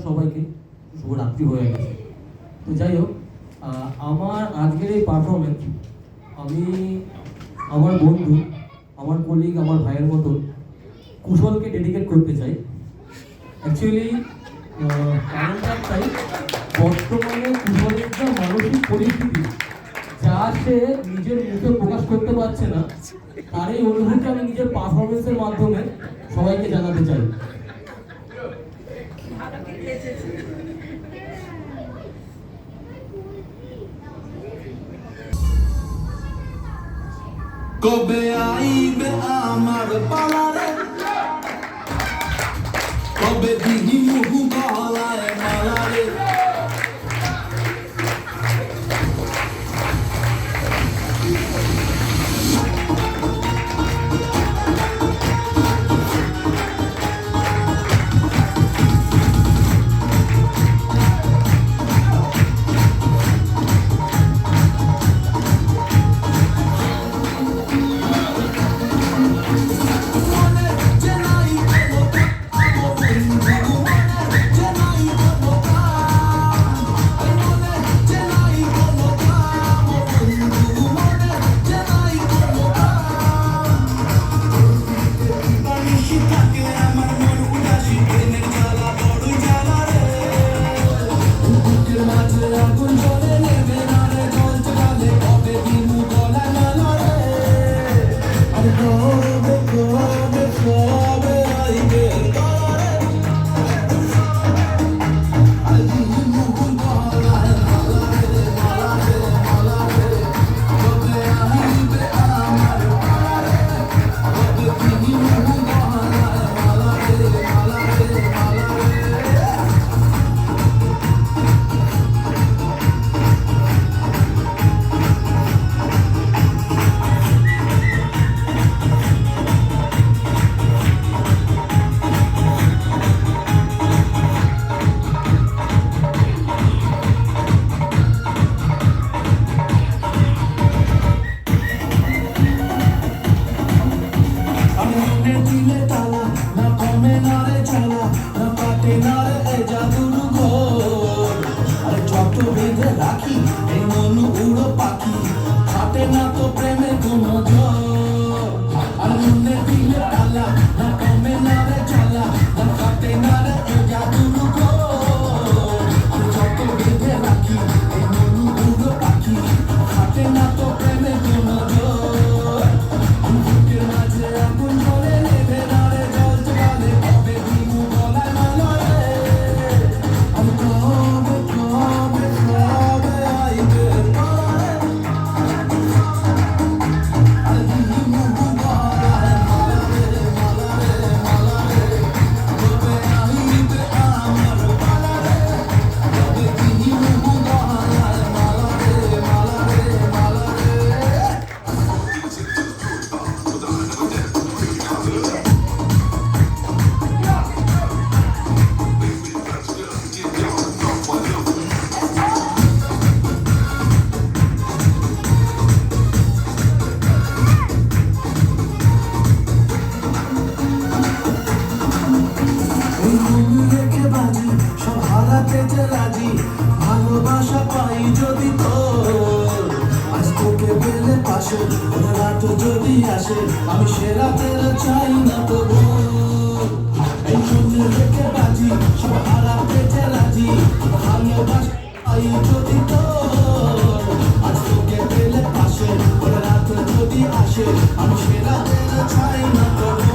সবাইকে শুভরাত্রি হয়ে গেছে। তো যাই হোক, আমার আজকের এই পারফরমেন্স আমি আমার বন্ধু, আমার কলিগ, আমার ভাইয়ের মতন কুশলকে ডেডিকেট করতে চাই। অ্যাকচুয়ালি কারণটা একটাই, বর্তমানে কুশলের যা মানসিক পরিস্থিতি, যা সে নিজের মুখে প্রকাশ করতে পারছে না, তার এই অনুভূতি আমি নিজের পারফরমেন্সের মাধ্যমে সবাইকে জানাতে চাই। কবে আইবে আমার পালারে, কবে দিহি মুহু গলায় মালারে। রাখি এই মন উড়ো পাখি, হাতে না তো প্রেমে কোনো জোর। আর মনে দিলে তালা, না কমে না রে জ্বালা, না কাটে না রে এ জাদুর ঘোর। আর যত বেঁধে রাখি এই মন উড়ো পাখি, হাতে না তো প্রেমে কোনো জোর। বুকের মাঝে আগুন জ্বলে নেভে না রে জল জলে, কবে দিমু গলায় মালা রে। আর কবে কবে কবে আইবে পালারে, আর দিমু গলায় মালা রে মালা রে মালা রে। কবে আইবে আমার পালারে, কবে দিমু গলায় মালা রে মালা রে মালা রে। এই মন রেখে বাজি, সব হারাতে যে রাজি, ভালোবাসা পাই যদি তোর। আজ তোকে পেলে পাশে, ওর রাত যদি আসে, আমি সে রাতের চাই না তো ভোর। এই মন রেখে বাজি, সব হারাতে যে রাজি, ভালোবাসা পাই যদি তোর। আজ তোকে পেলে পাশে, ওর রাত যদি আসে, আমি সে রাতের চাই না তো ভোর।